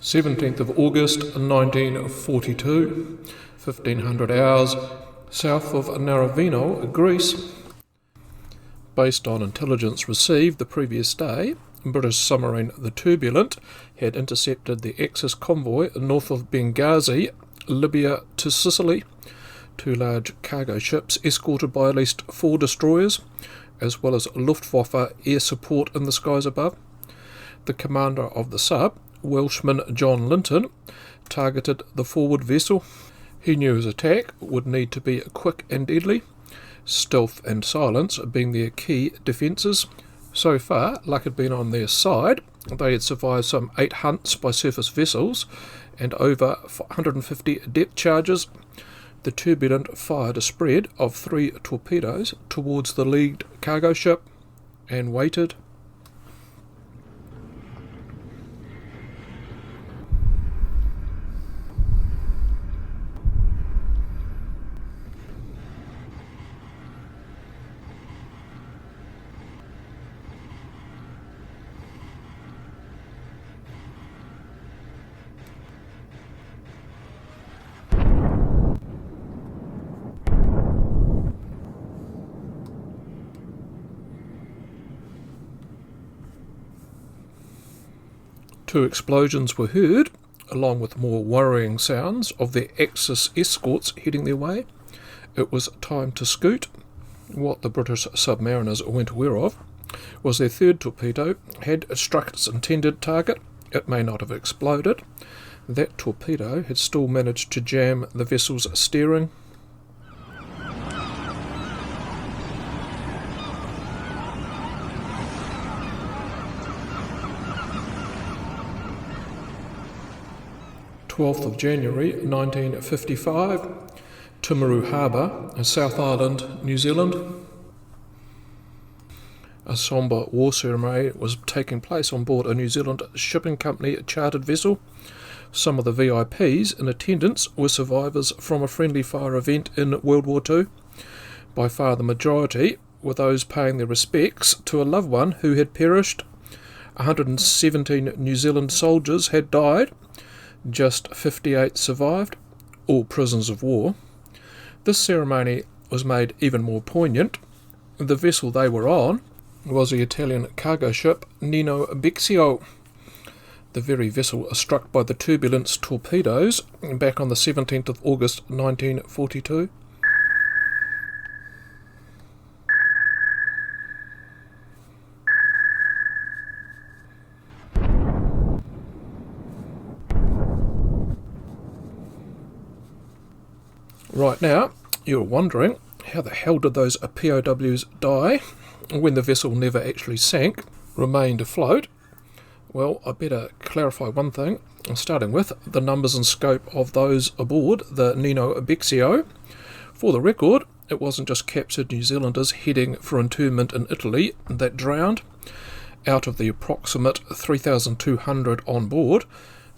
17th of August 1942, 1500 hours, south of Naravino, Greece. Based on intelligence received the previous day, British submarine the Turbulent had intercepted the Axis convoy north of Benghazi, Libya to Sicily. Two large cargo ships escorted by at least 4 destroyers, as well as Luftwaffe air support in the skies above. The commander of the sub, Welshman John Linton, targeted the forward vessel. He knew his attack would need to be quick and deadly, stealth and silence being their key defences. So far, luck had been on their side. They had survived some 8 hunts by surface vessels and over 150 depth charges. The Turbulent fired a spread of 3 torpedoes towards the leagued cargo ship and waited. Two explosions were heard, along with more worrying sounds of their Axis escorts heading their way. It was time to scoot. What the British submariners weren't aware of was their third torpedo had struck its intended target. It may not have exploded. That torpedo had still managed to jam the vessel's steering. (12th of January 1955, Timaru Harbour, South Island, New Zealand. A sombre war ceremony was taking place on board a New Zealand shipping company chartered vessel. Some of the VIPs in attendance were survivors from a friendly fire event in World War II. By far the majority were those paying their respects to a loved one who had perished. 117 New Zealand soldiers had died. Just 58 survived, all prisoners of war. This ceremony was made even more poignant. The vessel they were on was the Italian cargo ship Nino Bixio, the very vessel struck by the Turbulent's torpedoes back on the 17th of August 1942. Right now, you're wondering, how the hell did those POWs die when the vessel never actually sank, remained afloat? Well, I better clarify one thing, starting with the numbers and scope of those aboard the Nino Bixio. For the record, it wasn't just captured New Zealanders heading for internment in Italy that drowned. Out of the approximate 3,200 on board,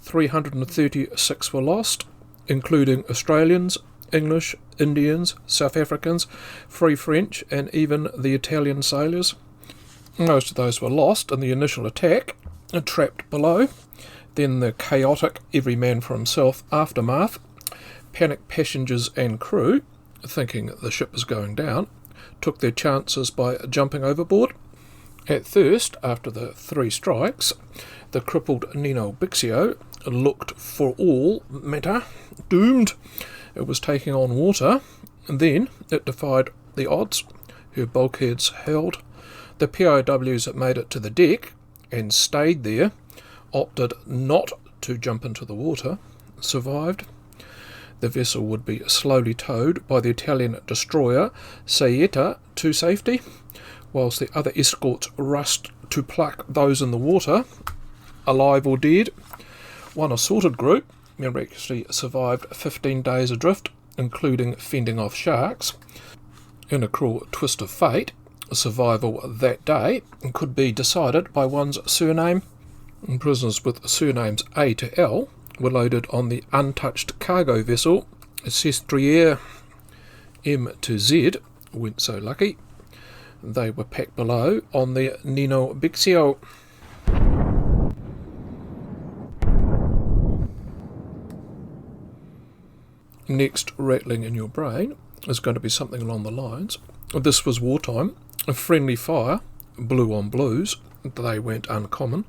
336 were lost, including Australians, English, Indians, South Africans, Free French, and even the Italian sailors. Most of those were lost in the initial attack, trapped below. Then the chaotic every man for himself aftermath. Panicked passengers and crew, thinking the ship was going down, took their chances by jumping overboard. At first, after the 3 strikes, the crippled Nino Bixio looked for all matter doomed. It was taking on water, and then it defied the odds. Her bulkheads held. The POWs that made it to the deck and stayed there, opted not to jump into the water, survived. The vessel would be slowly towed by the Italian destroyer Sestriere to safety, whilst the other escorts rushed to pluck those in the water, alive or dead. One assorted group miraculously survived 15 days adrift, including fending off sharks. In a cruel twist of fate, survival that day could be decided by one's surname. Prisoners with surnames A to L were loaded on the untouched cargo vessel Sestriere. M to Z weren't so lucky. They were packed below on the Nino Bixio. next rattling in your brain is going to be something along the lines. This was wartime. A friendly fire, blue on blues, they weren't uncommon.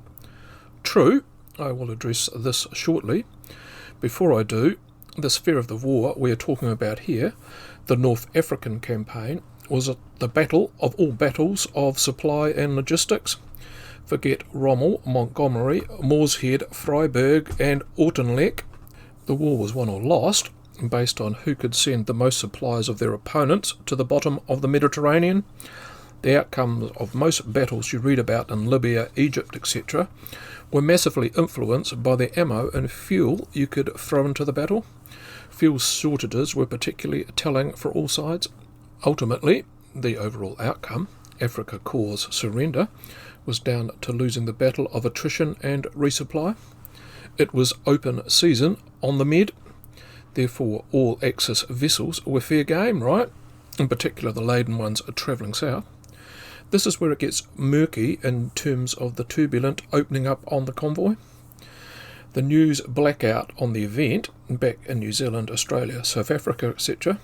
True, I will address this shortly. Before I do, this fear of the war we are talking about here, the North African campaign, was the battle of all battles of supply and logistics. Forget Rommel, Montgomery, Morshead, Freiburg and Auchinleck. The war was won or lost based on who could send the most supplies of their opponents to the bottom of the Mediterranean. The outcomes of most battles you read about in Libya, Egypt, etc. were massively influenced by the ammo and fuel you could throw into the battle. Fuel shortages were particularly telling for all sides. Ultimately, the overall outcome, Afrika Korps' surrender, was down to losing the battle of attrition and resupply. It was open season on the Med, therefore all Axis vessels were fair game, right? In particular the laden ones travelling south. This is where it gets murky in terms of the Turbulent opening up on the convoy. The news blackout on the event, back in New Zealand, Australia, South Africa, etc.,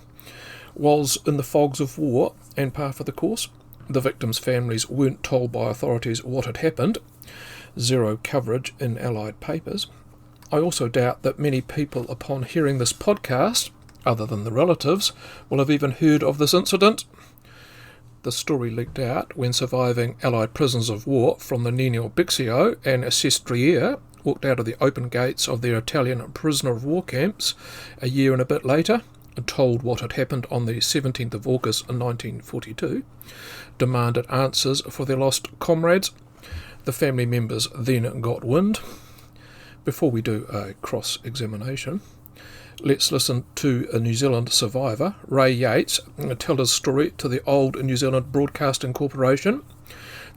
was in the fogs of war and par for the course. The victims' families weren't told by authorities what had happened. Zero coverage in Allied papers. I also doubt that many people, upon hearing this podcast, other than the relatives, will have even heard of this incident. The story leaked out when surviving Allied prisoners of war from the Nino Bixio and Sestriere walked out of the open gates of their Italian prisoner of war camps a year and a bit later, and told what had happened on the 17th of August 1942, demanded answers for their lost comrades. The family members then got wind. Before we do a cross-examination, let's listen to a New Zealand survivor, Ray Yates, tell his story to the old New Zealand Broadcasting Corporation.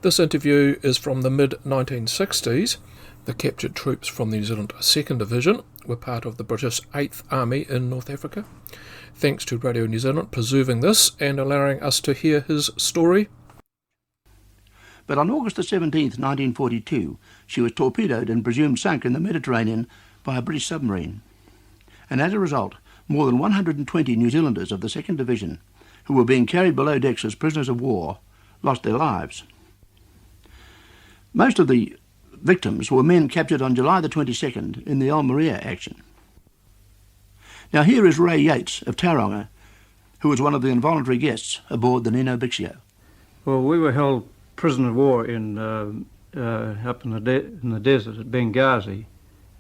This interview is from the mid-1960s. The captured troops from the New Zealand 2nd Division were part of the British 8th Army in North Africa. Thanks to Radio New Zealand preserving this and allowing us to hear his story. But on August the 17th, 1942, she was torpedoed and presumed sunk in the Mediterranean by a British submarine. And as a result, more than 120 New Zealanders of the 2nd Division, who were being carried below decks as prisoners of war, lost their lives. Most of the victims were men captured on July the 22nd in the Almeria action. Now here is Ray Yates of Tauranga, who was one of the involuntary guests aboard the Nino Bixio. Well, we were held prisoner of war in up in the desert at Benghazi,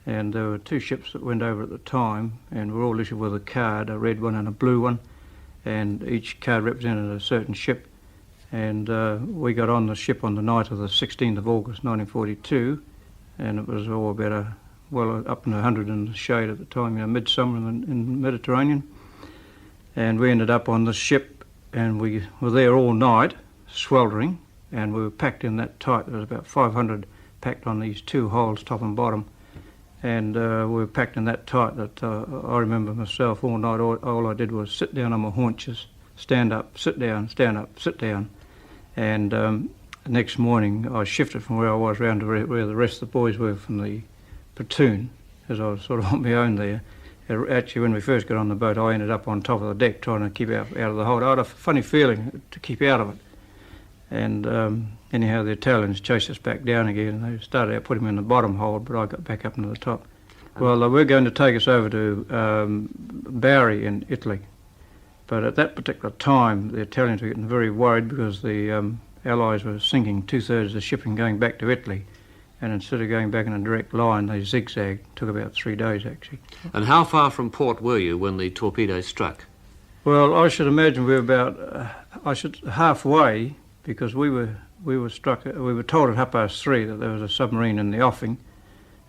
and there were two ships that went over at the time, and we were all issued with a card, a red one and a blue one, and each card represented a certain ship. And we got on the ship on the night of the 16th of August 1942, and it was all about up in 100 in the shade at the time, midsummer in the Mediterranean. And we ended up on the ship, and we were there all night, sweltering, and we were packed in that tight. There was about 500 packed on these two holes, top and bottom, and we were packed in that tight that I remember myself all night, all I did was sit down on my haunches, stand up, sit down, stand up, sit down. And the next morning I shifted from where I was round to where the rest of the boys were from the platoon, as I was sort of on my own there. Actually, when we first got on the boat, I ended up on top of the deck trying to keep out of the hold. I had a funny feeling to keep out of it. And anyhow, the Italians chased us back down again. They started out putting me in the bottom hold, but I got back up into the top. Well, they were going to take us over to Bari in Italy. But at that particular time, the Italians were getting very worried because the Allies were sinking two-thirds of the shipping going back to Italy. And instead of going back in a direct line, they zigzagged. It took about 3 days, actually. And how far from port were you when the torpedo struck? Well, I should imagine we were about halfway, because we were struck. We were told at 3:30 that there was a submarine in the offing,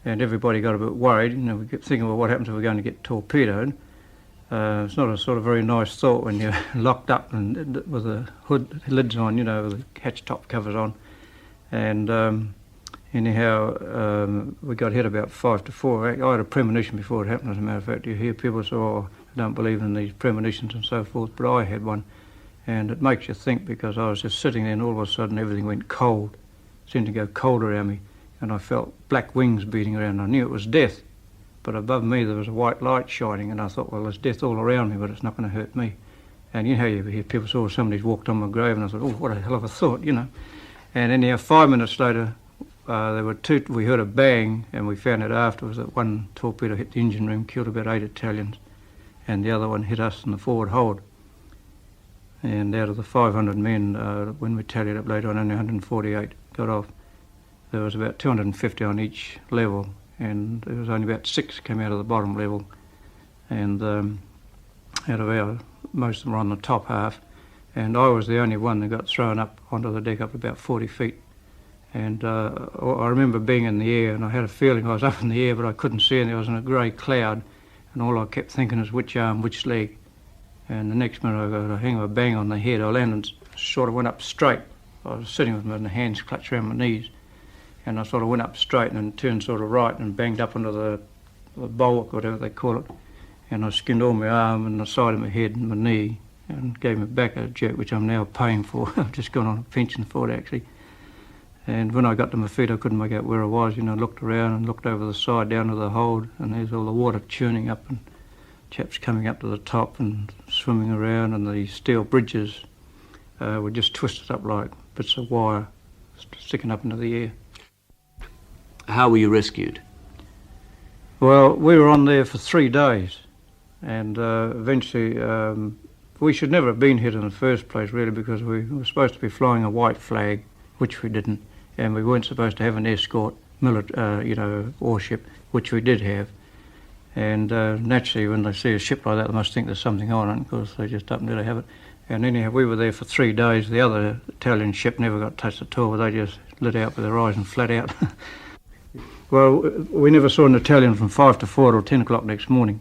and everybody got a bit worried. We kept thinking, well, what happens if we're going to get torpedoed? It's not a sort of very nice thought when you're locked up and with the lids on, with the hatch top covers on. And anyhow, we got hit about 5 to 4. I had a premonition before it happened, as a matter of fact. You hear people say, oh, I don't believe in these premonitions and so forth, but I had one. And it makes you think, because I was just sitting there and all of a sudden everything went cold. It seemed to go cold around me, and I felt black wings beating around. I knew it was death. but above me there was a white light shining, and I thought, well, there's death all around me, but it's not going to hurt me. And you know how you hear people say, oh, somebody's walked on my grave, and I thought, oh, what a hell of a thought, you know. And anyhow, 5 minutes later, we heard a bang, and we found out afterwards that one torpedo hit the engine room, killed about 8 Italians, and the other one hit us in the forward hold. And out of the 500 men, when we tallied up later on, only 148 got off. There was about 250 on each level, and there was only about 6 came out of the bottom level. And out of most of them were on the top half, and I was the only one that got thrown up onto the deck up about 40 feet. And I remember being in the air, and I had a feeling I was up in the air, but I couldn't see anything. I was in a grey cloud, and all I kept thinking is which arm, which leg. And the next minute I got a hang of a bang on the head. I landed, sort of went up straight. I was sitting with my hands clutched around my knees, and I sort of went up straight and then turned sort of right and banged up onto the bulwark, whatever they call it. And I skinned all my arm and the side of my head and my knee, and gave me back a jerk, which I'm now paying for. I've just gone on a pension for it, actually. And when I got to my feet, I couldn't make out where I was. You know, I looked around and looked over the side down to the hold, and there's all the water churning up and chaps coming up to the top and swimming around, and the steel bridges were just twisted up like bits of wire sticking up into the air. How were you rescued? Well, we were on there for 3 days, and eventually we should never have been hit in the first place, really, because we were supposed to be flying a white flag, which we didn't, and we weren't supposed to have an escort warship, which we did have. And naturally, when they see a ship like that, they must think there's something on it, because they just happen to have it. And anyhow, we were there for 3 days. The other Italian ship never got touched at all. They just lit out with their eyes and flat out. Well, we never saw an Italian from 5 to 4 till 10 o'clock next morning.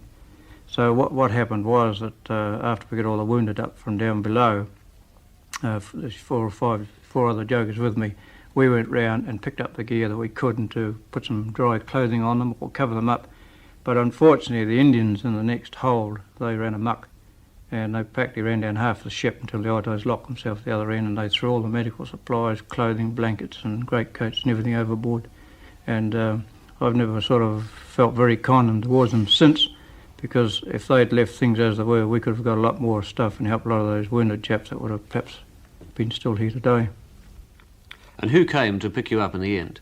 So what happened was that after we got all the wounded up from down below, there's 4 other jokers with me, we went round and picked up the gear that we could and to put some dry clothing on them or cover them up. But unfortunately, the Indians in the next hold, they ran amok, and they practically ran down half the ship until the Autos locked themselves at the other end, and they threw all the medical supplies, clothing, blankets and greatcoats and everything overboard. And I've never sort of felt very kind towards them since, because if they'd left things as they were, we could have got a lot more stuff and helped a lot of those wounded chaps that would have perhaps been still here today. And who came to pick you up in the end?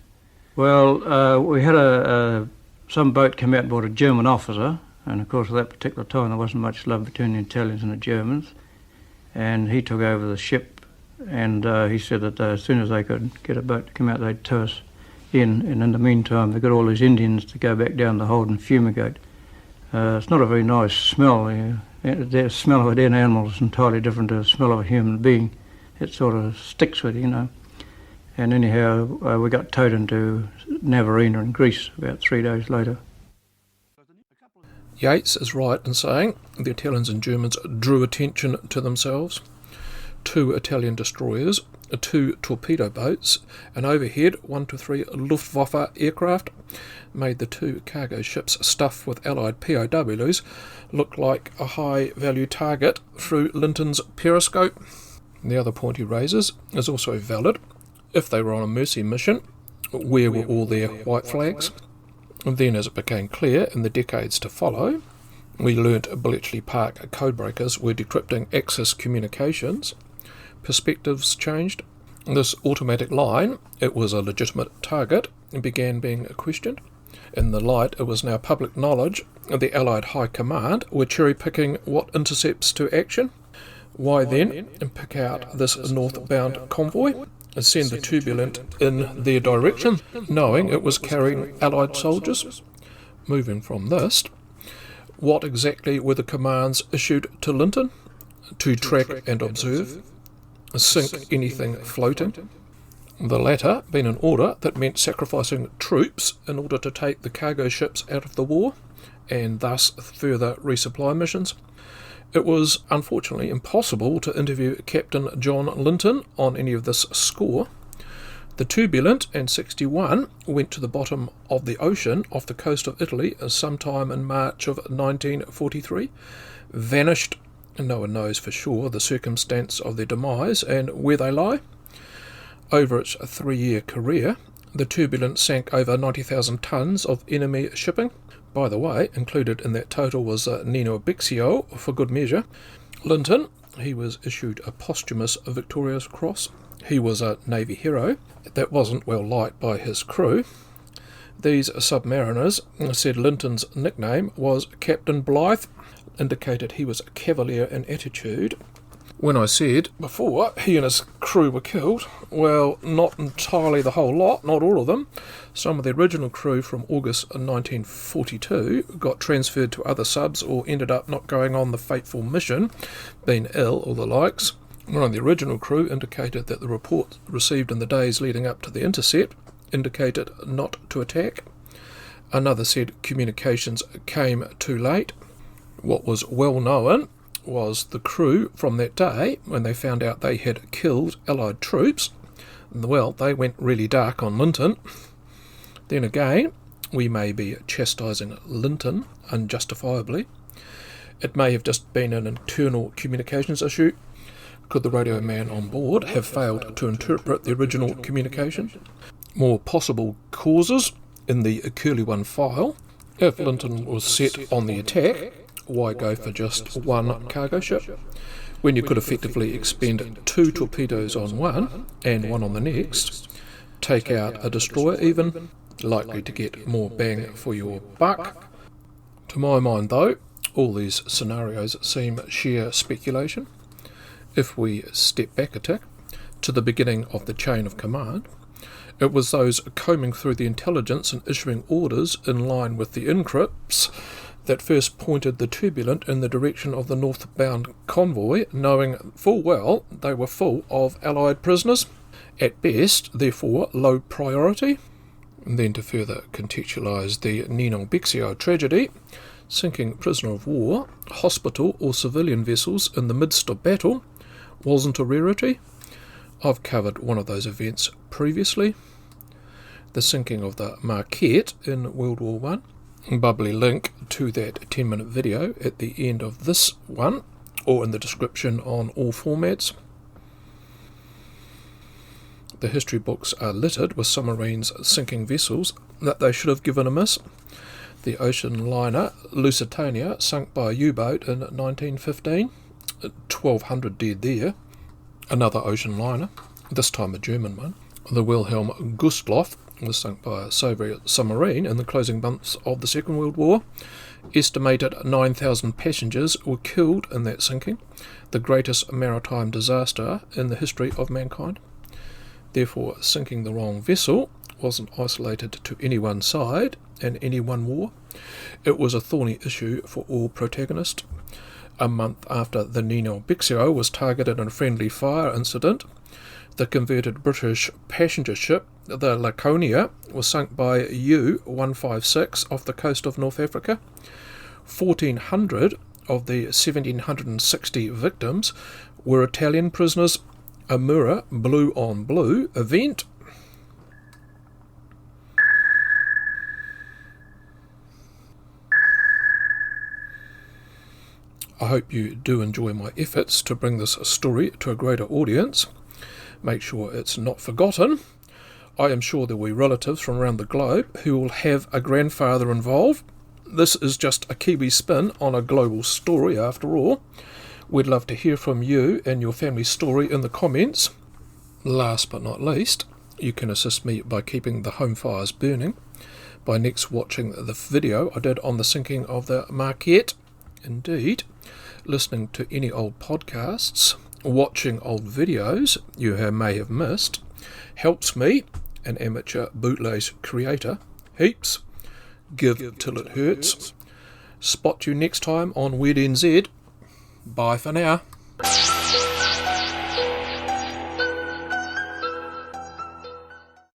Well, we had some boat came out and brought a German officer, and of course at that particular time there wasn't much love between the Italians and the Germans, and he took over the ship, and he said that as soon as they could get a boat to come out, they'd tow us in, and in the meantime they got all these Indians to go back down the hold and fumigate. It's not a very nice smell. The smell of a dead animal is entirely different to the smell of a human being. It sort of sticks with you, you know. And anyhow, we got towed into Navarina in Greece about 3 days later. Yates is right in saying the Italians and Germans drew attention to themselves. 2 Italian destroyers, 2 torpedo boats, and overhead 1 to 3 Luftwaffe aircraft made the 2 cargo ships stuffed with Allied POWs look like a high-value target through Linton's periscope. The other point he raises is also valid. If they were on a mercy mission, where were all their white flags? And then, as it became clear in the decades to follow, we learnt Bletchley Park codebreakers were decrypting Axis communications. Perspectives changed. This automatic line, it was a legitimate target, began being questioned. In the light, it was now public knowledge the Allied High Command were cherry-picking what intercepts to action. Why then pick out this northbound convoy and send the Turbulent in their direction, knowing it was carrying Allied soldiers? Moving from this, what exactly were the commands issued to Linton? To track and observe, sink anything floating. The latter being an order that meant sacrificing troops in order to take the cargo ships out of the war, and thus further resupply missions. It was unfortunately impossible to interview Captain John Linton on any of this score. The Turbulent and 61 went to the bottom of the ocean off the coast of Italy sometime in March of 1943, vanished. No one knows for sure the circumstance of their demise and where they lie. Over its 3-year career, the Turbulent sank over 90,000 tonnes of enemy shipping, By the way, included in that total was Nino Bixio, for good measure. Linton, he was issued a posthumous Victoria's Cross. He was a Navy hero. That wasn't well liked by his crew. These submariners said Linton's nickname was Captain Blythe, indicated he was cavalier in attitude. When I said before he and his crew were killed, well, not entirely the whole lot, not all of them. Some of the original crew from August 1942 got transferred to other subs or ended up not going on the fateful mission, being ill or the likes. One of the original crew indicated that the reports received in the days leading up to the intercept indicated not to attack. Another said communications came too late. What was well known was the crew from that day, when they found out they had killed Allied troops, well, they went really dark on Linton. Then again, we may be chastising Linton unjustifiably. It may have just been an internal communications issue. Could the radio man on board have failed to interpret the original communication? More possible causes in the Curly One file. If Linton was set on the attack, why go for just one cargo ship, when you could effectively expend 2 torpedoes on one and one on the next, take out a destroyer even, likely to get more bang for your buck? To my mind, though, all these scenarios seem sheer speculation. If we step back a tick to the beginning of the chain of command, it was those combing through the intelligence and issuing orders in line with the encrypts that first pointed the Turbulent in the direction of the northbound convoy, knowing full well they were full of Allied prisoners, at best, therefore, low priority. And then to further contextualise the Nino Bixio tragedy, sinking prisoner of war, hospital or civilian vessels in the midst of battle wasn't a rarity. I've covered one of those events previously, the sinking of the Marquette in World War One. Bubbly link to that 10-minute video at the end of this one, or in the description on all formats. The history books are littered with submarines sinking vessels that they should have given a miss. The ocean liner Lusitania sunk by a U-boat in 1915, 1,200 dead there. Another ocean liner, this time a German one, the Wilhelm Gustloff, was sunk by a Soviet submarine in the closing months of the Second World War. Estimated 9,000 passengers were killed in that sinking, the greatest maritime disaster in the history of mankind. Therefore, sinking the wrong vessel wasn't isolated to any one side and any one war. It was a thorny issue for all protagonists. A month after the Nino Bixio was targeted in a friendly fire incident, the converted British passenger ship, the Laconia, was sunk by U-156 off the coast of North Africa. 1,400 of the 1,760 victims were Italian prisoners. A mirror blue on blue event. I hope you do enjoy my efforts to bring this story to a greater audience. Make sure it's not forgotten. I am sure there will be relatives from around the globe who will have a grandfather involved. This is just a Kiwi spin on a global story after all. We'd love to hear from you and your family story in the comments. Last but not least, you can assist me by keeping the home fires burning by next watching the video I did on the sinking of the Marquette. Indeed, listening to any old podcasts, watching old videos you may have missed, helps me, an amateur bootlays creator, heaps. Give till it hurts. Spot you next time on Weird NZ. Bye for now.